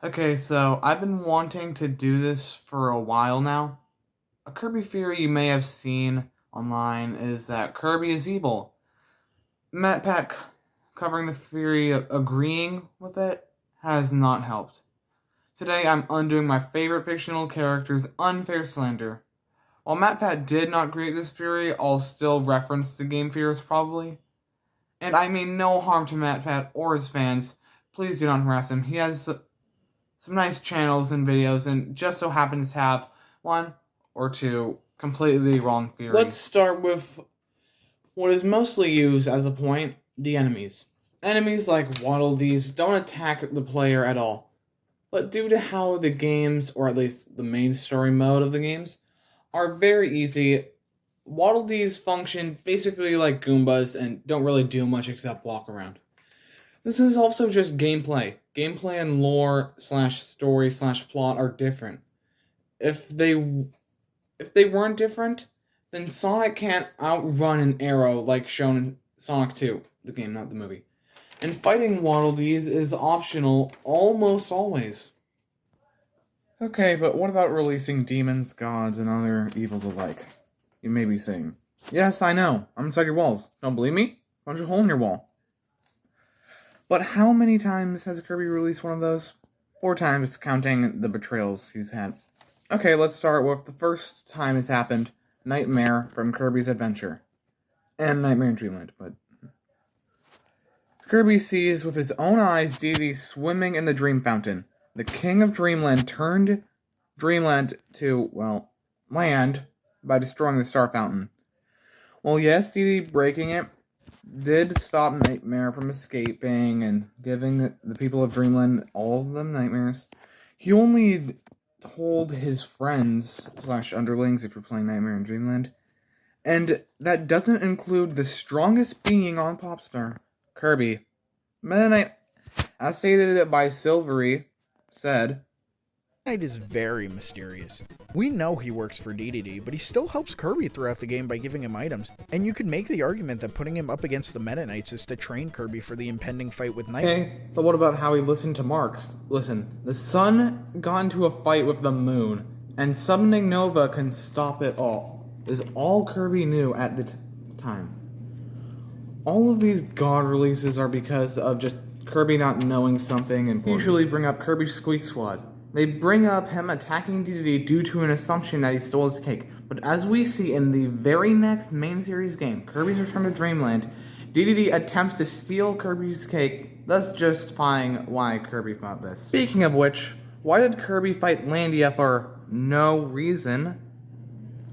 Okay, so I've been wanting to do this for a while now. A Kirby theory you may have seen online is that Kirby is evil. MatPat covering the theory, agreeing with it, has not helped. Today I'm undoing my favorite fictional character's unfair slander. While MatPat did not create this theory, I'll still reference the game theorists probably. And I mean no harm to MatPat or his fans. Please do not harass him. He has some nice channels and videos, and just so happens to have one or two completely wrong theories. Let's start with what is mostly used as a point, the enemies. Enemies like Waddle Dees don't attack the player at all, but due to how the games, or at least the main story mode of the games, are very easy, Waddle Dees function basically like Goombas and don't really do much except walk around. This is also just gameplay. Gameplay and lore slash story slash plot are different. If they weren't different, then Sonic can't outrun an arrow like shown in Sonic 2, the game, not the movie. And fighting Waddle Dees is optional almost always. Okay, but what about releasing demons, gods, and other evils alike? You may be saying, yes, I know, I'm inside your walls. Don't believe me? Punch a hole in your wall. But how many times has Kirby released one of those? 4 times, counting the betrayals he's had. Okay, let's start with the first time it's happened, Nightmare from Kirby's Adventure. And Nightmare in Dreamland, but... Kirby sees with his own eyes Dee swimming in the Dream Fountain. The King of Dreamland turned Dreamland to, well, land by destroying the Star Fountain. Well, yes, Dee breaking it did stop Nightmare from escaping and giving the people of Dreamland all of them nightmares. He only told his friends slash underlings if you're playing Nightmare in Dreamland. And that doesn't include the strongest being on Popstar, Kirby. Meta Knight, as stated by Silvery, said, Knight is very mysterious. We know he works for DDD, but he still helps Kirby throughout the game by giving him items, and you could make the argument that putting him up against the Meta Knights is to train Kirby for the impending fight with Knight. Okay, but what about how he listened to Marx? Listen, the sun got into a fight with the moon, and summoning Nova can stop it all, is all Kirby knew at the time. All of these God releases are because of just Kirby not knowing something important. Usually bring up Kirby's Squeak Squad. They bring up him attacking DDD due to an assumption that he stole his cake. But as we see in the very next main series game, Kirby's Return to Dreamland, DDD attempts to steal Kirby's cake, thus justifying why Kirby fought this. Speaking of which, why did Kirby fight Landia for no reason?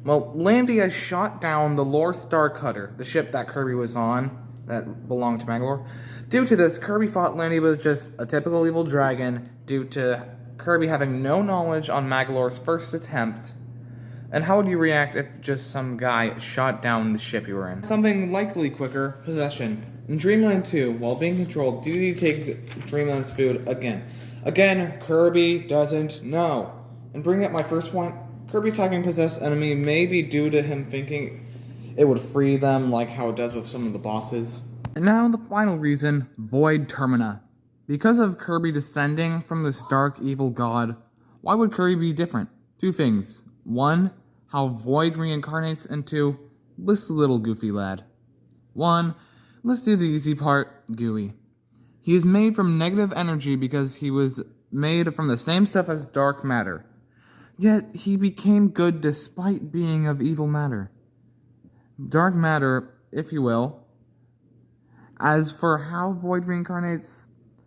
Well, Landia shot down the Lore Star Cutter, the ship that Kirby was on, that belonged to Magolor. Due to this, Kirby thought Landia was just a typical evil dragon due to Kirby having no knowledge on Magolor's first attempt. And how would you react if just some guy shot down the ship you were in? Something likely quicker, possession. In Dreamland 2, while being controlled, DDD takes Dreamland's food again. Again, Kirby doesn't know. And bringing up my first point, Kirby attacking possessed enemy may be due to him thinking it would free them like how it does with some of the bosses. And now the final reason, Void Termina. Because of Kirby descending from this dark evil god, why would Kirby be different? 2 things. 1, how Void reincarnates, and 2, this little goofy lad. 1, let's do the easy part, Gooey. He is made from negative energy because he was made from the same stuff as dark matter. Yet he became good despite being of evil matter. Dark matter, if you will. As for how Void reincarnates,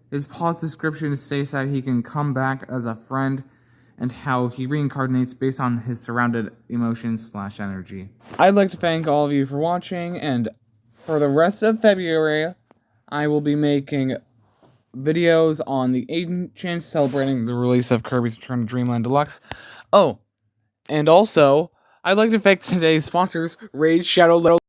his pause description states that he can come back as a friend and how he reincarnates based on his surrounded emotions slash energy. I'd like to thank all of you for watching, and for the rest of February, I will be making videos on the Ancients celebrating the release of Kirby's Return to Dreamland Deluxe. Oh, and also, I'd like to thank today's sponsors, Raid Shadow Little